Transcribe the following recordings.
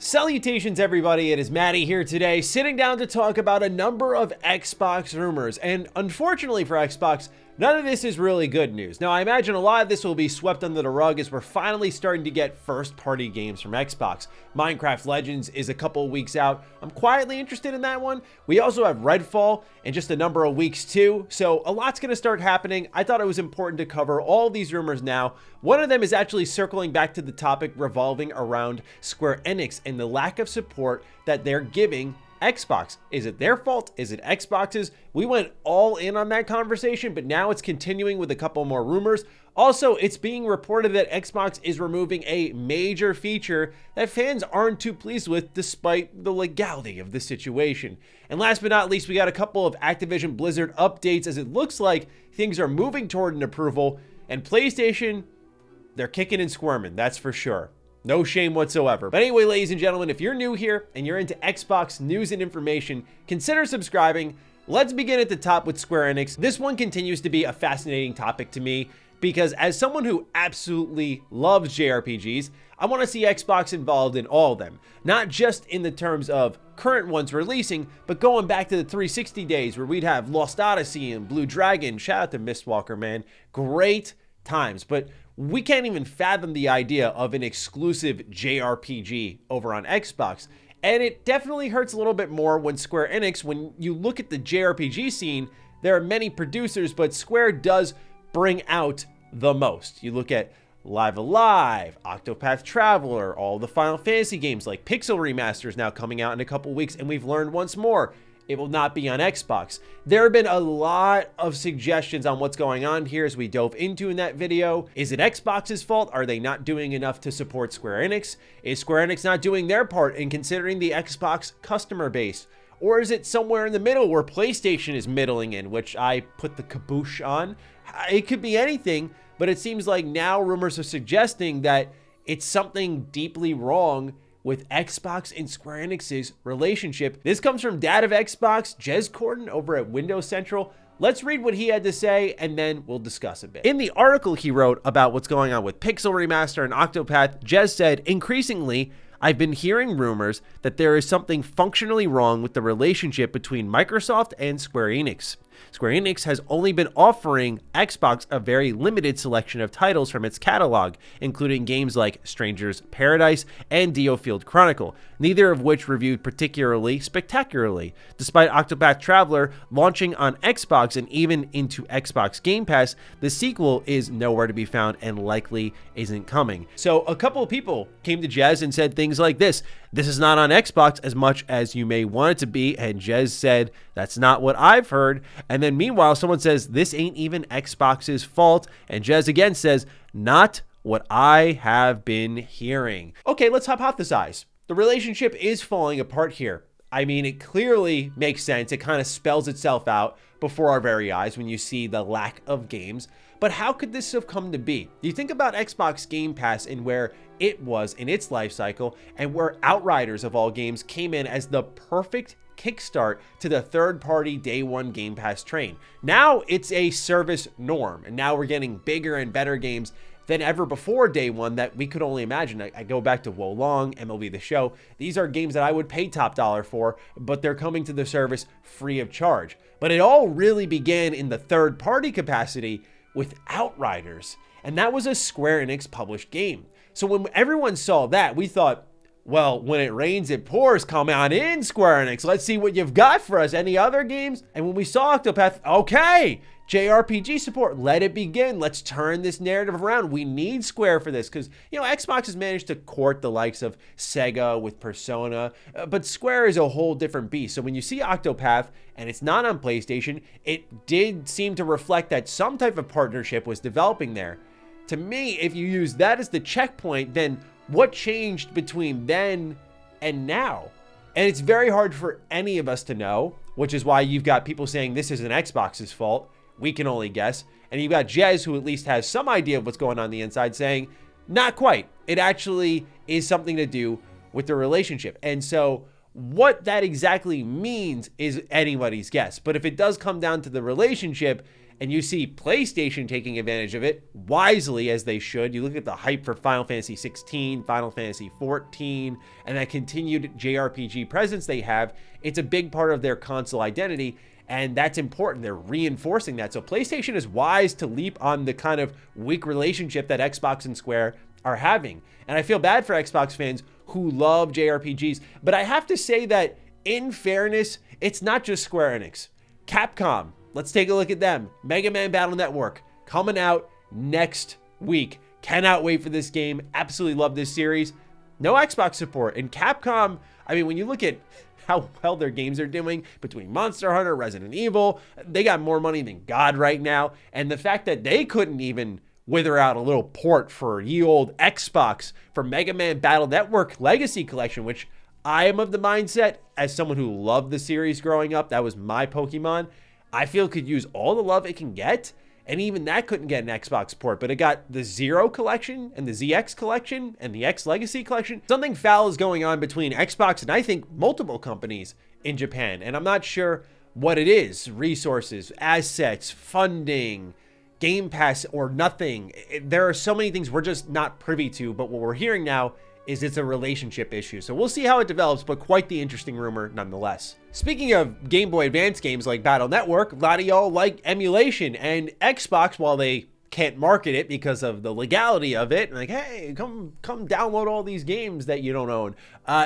Salutations everybody, it is Matty here today, sitting down to talk about a number of Xbox rumors, and unfortunately for Xbox, none of this is really good news. Now I imagine a lot of this will be swept under the rug as we're finally starting to get first-party games from Xbox. Minecraft Legends is a couple of weeks out. I'm quietly interested in that one. We also have Redfall in just a number of weeks too, so a lot's going to start happening. I thought it was important to cover all these rumors now. One of them is actually circling back to the topic revolving around Square Enix and the lack of support that they're giving Xbox. Is it their fault? Is it Xbox's? We went all in on that conversation, but now it's continuing with a couple more rumors. Also, it's being reported that Xbox is removing a major feature that fans aren't too pleased with despite the legality of the situation. And last but not least, we got a couple of Activision Blizzard updates as it looks like things are moving toward an approval, and PlayStation, they're kicking and squirming, that's for sure. No shame whatsoever. But anyway, ladies and gentlemen, if you're new here and you're into Xbox news and information, consider subscribing. Let's begin at the top with Square Enix. This one continues to be a fascinating topic to me because as someone who absolutely loves JRPGs, I want to see Xbox involved in all of them. Not just in the terms of current ones releasing, but going back to the 360 days where we'd have Lost Odyssey and Blue Dragon. Shout out to Mistwalker, man. Great times. But we can't even fathom the idea of an exclusive JRPG over on Xbox. And it definitely hurts a little bit more when Square Enix, when you look at the JRPG scene, there are many producers, but Square does bring out the most. You look at Live Alive, Octopath Traveler, all the Final Fantasy games like Pixel Remasters now coming out in a couple weeks, and we've learned once more, it will not be on Xbox. There have been a lot of suggestions on what's going on here as we dove into in that video. Is it Xbox's fault? Are they not doing enough to support Square Enix? Is Square Enix not doing their part in considering the Xbox customer base? Or is it somewhere in the middle where PlayStation is middling in, which I put the caboose on? It could be anything, but it seems like now rumors are suggesting that it's something deeply wrong with Xbox and Square Enix's relationship. This comes from Dad of Xbox, Jez Corden over at Windows Central. Let's read what he had to say and then we'll discuss a bit. In the article he wrote about what's going on with Pixel Remaster and Octopath, Jez said, increasingly, I've been hearing rumors that there is something functionally wrong with the relationship between Microsoft and Square Enix. Square Enix has only been offering Xbox a very limited selection of titles from its catalog, including games like Stranger's Paradise and Diofield Chronicle, neither of which reviewed particularly spectacularly. Despite Octopath Traveler launching on Xbox and even into Xbox Game Pass, the sequel is nowhere to be found and likely isn't coming. So a couple of people came to Jez and said things like this is not on Xbox as much as you may want it to be, and Jez said, that's not what I've heard. And then meanwhile, someone says, this ain't even Xbox's fault, and Jez again says, not what I have been hearing. Okay, let's hypothesize. The relationship is falling apart here. I mean, it clearly makes sense. It kind of spells itself out before our very eyes when you see the lack of games. But how could this have come to be? You think about Xbox Game Pass and where it was in its life cycle and where Outriders of all games came in as the perfect kickstart to the third-party day one Game Pass train. Now it's a service norm, and now we're getting bigger and better games than ever before day one that we could only imagine. I go back to Wolong, MLB The Show. These are games that I would pay top dollar for, but they're coming to the service free of charge. But it all really began in the third-party capacity with Outriders, and that was a Square Enix published game. So when everyone saw that, we thought, well, when it rains, it pours. Come on in, Square Enix. Let's see what you've got for us. Any other games? And when we saw Octopath, okay, JRPG support, let it begin. Let's turn this narrative around. We need Square for this because, you know, Xbox has managed to court the likes of Sega with Persona, but Square is a whole different beast. So when you see Octopath and it's not on PlayStation, it did seem to reflect that some type of partnership was developing there. To me, if you use that as the checkpoint, then what changed between then and now? And it's very hard for any of us to know, which is why you've got people saying this isn't Xbox's fault. We can only guess. And you've got Jez, who at least has some idea of what's going on the inside, saying, not quite. It actually is something to do with the relationship. And so what that exactly means is anybody's guess. But if it does come down to the relationship, and you see PlayStation taking advantage of it wisely, as they should. You look at the hype for Final Fantasy 16, Final Fantasy 14, and that continued JRPG presence they have. It's a big part of their console identity, and that's important. They're reinforcing that. So PlayStation is wise to leap on the kind of weak relationship that Xbox and Square are having. And I feel bad for Xbox fans who love JRPGs, but I have to say that in fairness, it's not just Square Enix. Capcom, let's take a look at them. Mega Man Battle Network coming out next week. Cannot wait for this game. Absolutely love this series. No Xbox support. And Capcom, I mean, when you look at how well their games are doing between Monster Hunter, Resident Evil, they got more money than God right now. And the fact that they couldn't even wither out a little port for ye old Xbox for Mega Man Battle Network Legacy Collection, which I am of the mindset, as someone who loved the series growing up, that was my Pokemon, I feel could use all the love it can get. And even that couldn't get an Xbox port, but it got the Zero Collection and the ZX Collection and the X Legacy Collection. Something foul is going on between Xbox and I think multiple companies in Japan. And I'm not sure what it is. Resources, assets, funding, Game Pass or nothing. There are so many things we're just not privy to, but what we're hearing now is it's a relationship issue. So we'll see how it develops, but quite the interesting rumor nonetheless. Speaking of Game Boy Advance games like Battle Network, a lot of y'all like Emulation, and Xbox, while they can't market it because of the legality of it, like, hey, come download all these games that you don't own.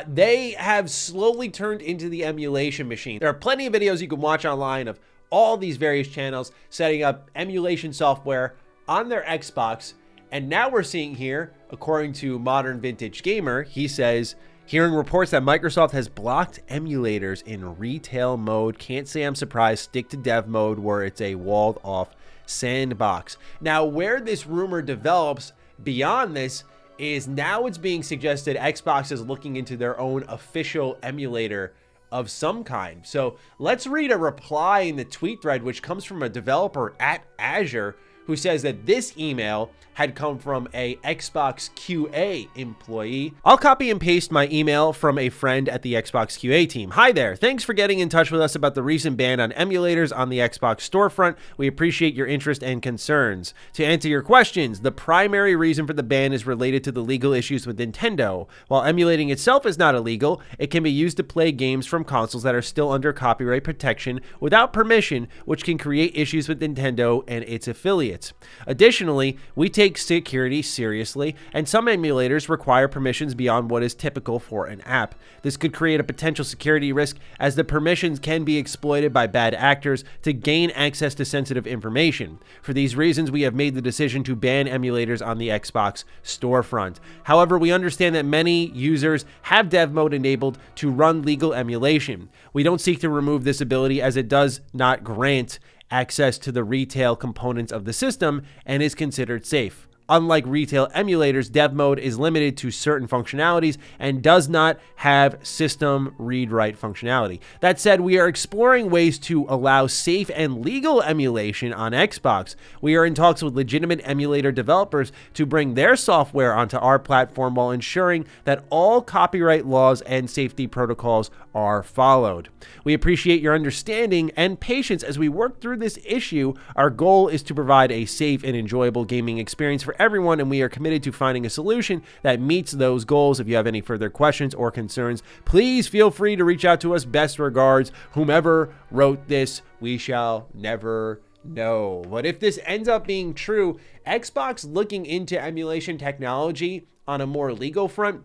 They have slowly turned into the emulation machine. There are plenty of videos you can watch online of all these various channels setting up emulation software on their Xbox. And now we're seeing here, according to Modern Vintage Gamer, he says, hearing reports that Microsoft has blocked emulators in retail mode. Can't say I'm surprised. Stick to dev mode where it's a walled off sandbox. Now, where this rumor develops beyond this is now it's being suggested Xbox is looking into their own official emulator of some kind. So let's read a reply in the tweet thread, which comes from a developer at Azure, who says that this email had come from a Xbox QA employee. I'll copy and paste my email from a friend at the Xbox QA team. Hi there. Thanks for getting in touch with us about the recent ban on emulators on the Xbox storefront. We appreciate your interest and concerns. To answer your questions, the primary reason for the ban is related to the legal issues with Nintendo. While emulating itself is not illegal, it can be used to play games from consoles that are still under copyright protection without permission, which can create issues with Nintendo and its affiliates. Additionally, we take security seriously, and some emulators require permissions beyond what is typical for an app. This could create a potential security risk, as the permissions can be exploited by bad actors to gain access to sensitive information. For these reasons, we have made the decision to ban emulators on the Xbox storefront. However, we understand that many users have dev mode enabled to run legal emulation. We don't seek to remove this ability, as it does not grant access to the retail components of the system and is considered safe. Unlike retail emulators, dev mode is limited to certain functionalities and does not have system read-write functionality. That said, we are exploring ways to allow safe and legal emulation on Xbox. We are in talks with legitimate emulator developers to bring their software onto our platform while ensuring that all copyright laws and safety protocols are followed. We appreciate your understanding and patience as we work through this issue. Our goal is to provide a safe and enjoyable gaming experience for everyone, and we are committed to finding a solution that meets those goals. If you have any further questions or concerns, please feel free to reach out to us. Best regards, whomever wrote this. We shall never know. But if this ends up being true, Xbox looking into emulation technology on a more legal front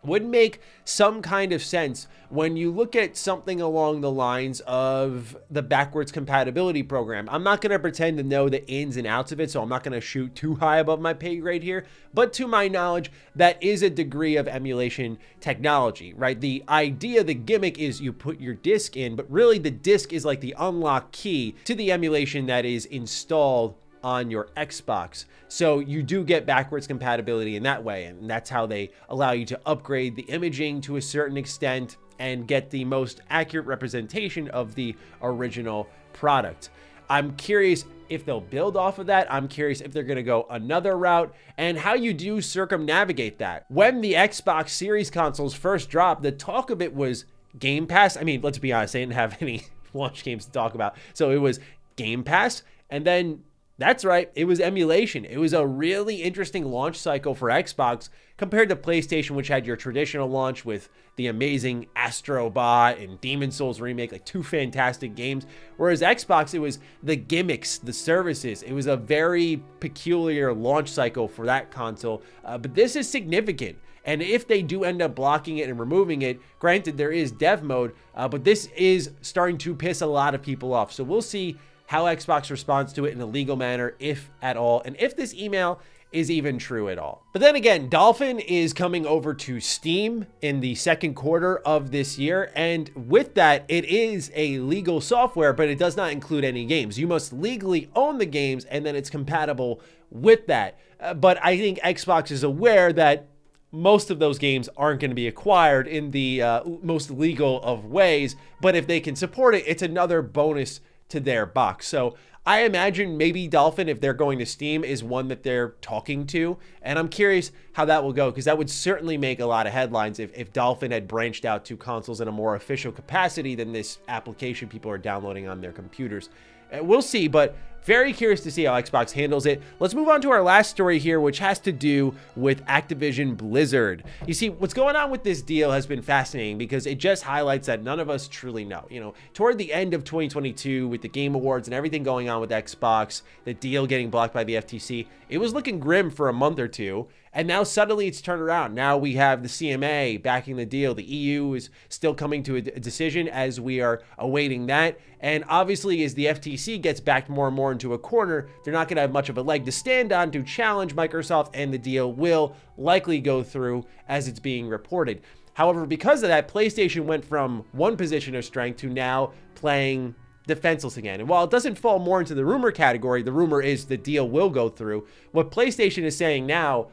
would make some kind of sense when you look at something along the lines of the backwards compatibility program. I'm not going to pretend to know the ins and outs of it, so I'm not going to shoot too high above my pay grade here, but to my knowledge, that is a degree of emulation technology, right? The idea, the gimmick is you put your disc in, but really the disc is like the unlock key to the emulation that is installed on your Xbox. So you do get backwards compatibility in that way, and that's how they allow you to upgrade the imaging to a certain extent and get the most accurate representation of the original product. I'm curious if they'll build off of that. I'm curious if they're going to go another route and how you do circumnavigate that. When the Xbox Series consoles first dropped, the talk of it was Game Pass. I mean, let's be honest, they didn't have any launch games to talk about. So it was Game Pass And then that's right, it was Emulation. It was a really interesting launch cycle for Xbox compared to PlayStation, which had your traditional launch with the amazing Astro Bot and Demon's Souls remake, like 2 fantastic games. Whereas Xbox, it was the gimmicks, the services. It was a very peculiar launch cycle for that console. But this is significant. And if they do end up blocking it and removing it, granted, there is dev mode, but this is starting to piss a lot of people off. So we'll see how Xbox responds to it in a legal manner, if at all, and if this email is even true at all. But then again, Dolphin is coming over to Steam in the second quarter of this year, and with that, it is a legal software, but it does not include any games. You must legally own the games, and then it's compatible with that. But I think Xbox is aware that most of those games aren't going to be acquired in the most legal of ways, but if they can support it, it's another bonus to their box. So I imagine maybe Dolphin, if they're going to Steam, is one that they're talking to, and I'm curious how that will go, because that would certainly make a lot of headlines if Dolphin had branched out to consoles in a more official capacity than this application people are downloading on their computers. We'll see, but very curious to see how Xbox handles it. Let's move on to our last story here, which has to do with Activision Blizzard. You see, what's going on with this deal has been fascinating because it just highlights that none of us truly know. You know, toward the end of 2022, with the Game Awards and everything going on with Xbox, the deal getting blocked by the FTC, it was looking grim for a month or two. And now suddenly it's turned around. Now we have the CMA backing the deal. The EU is still coming to a decision as we are awaiting that. And obviously, as the FTC gets backed more and more into a corner, they're not going to have much of a leg to stand on to challenge Microsoft, and the deal will likely go through as it's being reported. However, because of that, PlayStation went from one position of strength to now playing defenseless again. And while it doesn't fall more into the rumor category, the rumor is the deal will go through. What PlayStation is saying now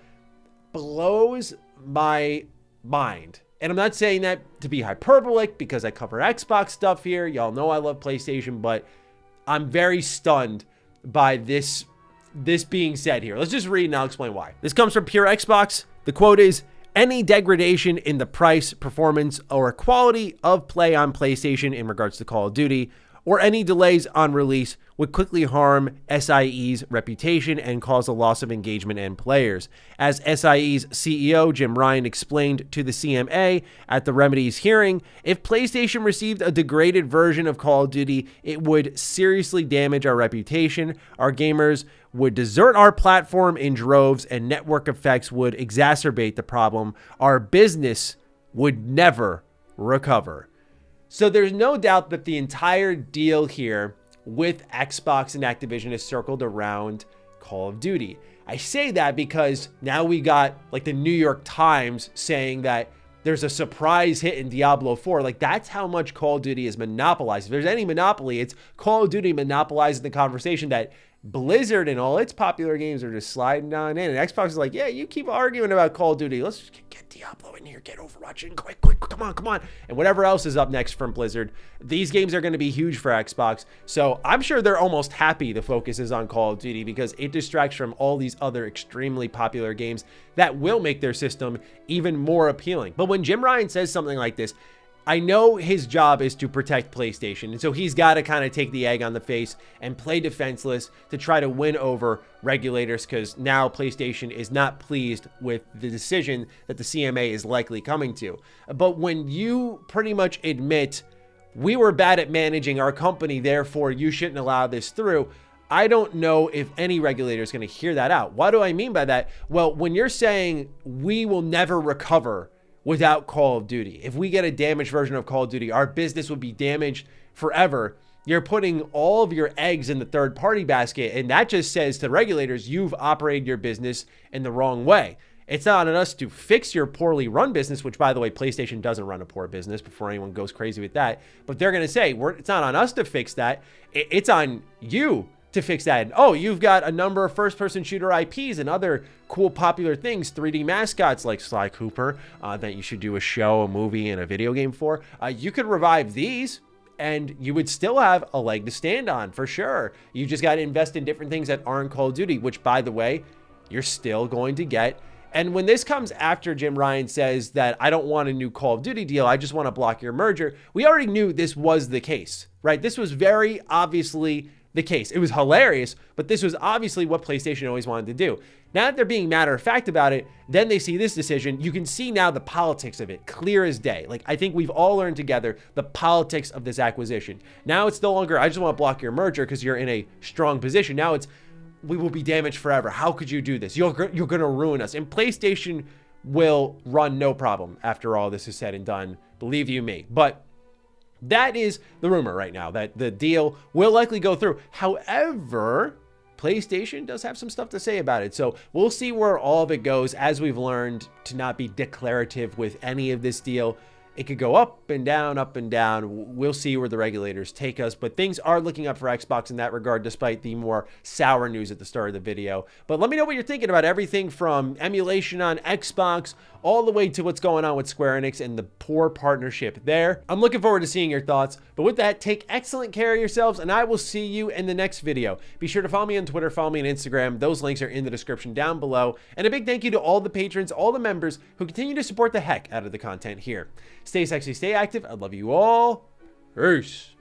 blows my mind. And I'm not saying that to be hyperbolic because I cover Xbox stuff here. Y'all know I love PlayStation, but I'm very stunned by this being said here. Let's just read and I'll explain why. This comes from Pure Xbox. The quote is, "Any degradation in the price, performance, or quality of play on PlayStation in regards to Call of Duty, or any delays on release would quickly harm SIE's reputation and cause a loss of engagement and players." As SIE's CEO Jim Ryan explained to the CMA at the Remedies hearing, if PlayStation received a degraded version of Call of Duty, it would seriously damage our reputation. Our gamers would desert our platform in droves, and network effects would exacerbate the problem. Our business would never recover. So there's no doubt that the entire deal here with Xbox and Activision is circled around Call of Duty. I say that because now we got like the New York Times saying that there's a surprise hit in Diablo 4. Like, that's how much Call of Duty is monopolized. If there's any monopoly, it's Call of Duty monopolizing the conversation that Blizzard and all its popular games are just sliding on in. And Xbox is like, yeah, you keep arguing about Call of Duty. Let's get Diablo in here, get Overwatch in, quick, come on. And whatever else is up next from Blizzard, these games are going to be huge for Xbox. So I'm sure they're almost happy the focus is on Call of Duty because it distracts from all these other extremely popular games that will make their system even more appealing. But when Jim Ryan says something like this, I know his job is to protect PlayStation, and so he's got to kind of take the egg on the face and play defenseless to try to win over regulators, because now PlayStation is not pleased with the decision that the CMA is likely coming to. But when you pretty much admit, we were bad at managing our company, therefore you shouldn't allow this through, I don't know if any regulator is going to hear that out. What do I mean by that? Well, when you're saying we will never recover without Call of Duty, if we get a damaged version of Call of Duty, our business would be damaged forever. You're putting all of your eggs in the third-party basket, and that just says to regulators, you've operated your business in the wrong way. It's not on us to fix your poorly run business, which, by the way, PlayStation doesn't run a poor business before anyone goes crazy with that. But they're going to say, it's not on us to fix that. It's on you to fix that. And, oh, you've got a number of first-person shooter IPs and other cool popular things, 3D mascots like Sly Cooper, that you should do a show, a movie, and a video game for. You could revive these, and you would still have a leg to stand on, for sure. You just got to invest in different things that aren't Call of Duty, which, by the way, you're still going to get. And when this comes after Jim Ryan says that I don't want a new Call of Duty deal, I just want to block your merger, we already knew this was the case, right? This was very obviously the case. It was hilarious, but this was obviously what PlayStation always wanted to do. Now that they're being matter of fact about it, then they see this decision. You can see now the politics of it, clear as day. Like, I think we've all learned together the politics of this acquisition. Now it's no longer, I just want to block your merger because you're in a strong position. Now it's, we will be damaged forever. How could you do this? You're going to ruin us. And PlayStation will run no problem after all this is said and done. Believe you me. But that is the rumor right now, that the deal will likely go through. However, PlayStation does have some stuff to say about it. So we'll see where all of it goes, as we've learned to not be declarative with any of this deal. It could go up and down, up and down. We'll see where the regulators take us, but things are looking up for Xbox in that regard, despite the more sour news at the start of the video. But let me know what you're thinking about everything from emulation on Xbox all the way to what's going on with Square Enix and the poor partnership there. I'm looking forward to seeing your thoughts, but with that, take excellent care of yourselves, and I will see you in the next video. Be sure to follow me on Twitter, follow me on Instagram. Those links are in the description down below. And a big thank you to all the patrons, all the members who continue to support the heck out of the content here. Stay sexy, stay active. I love you all. Peace.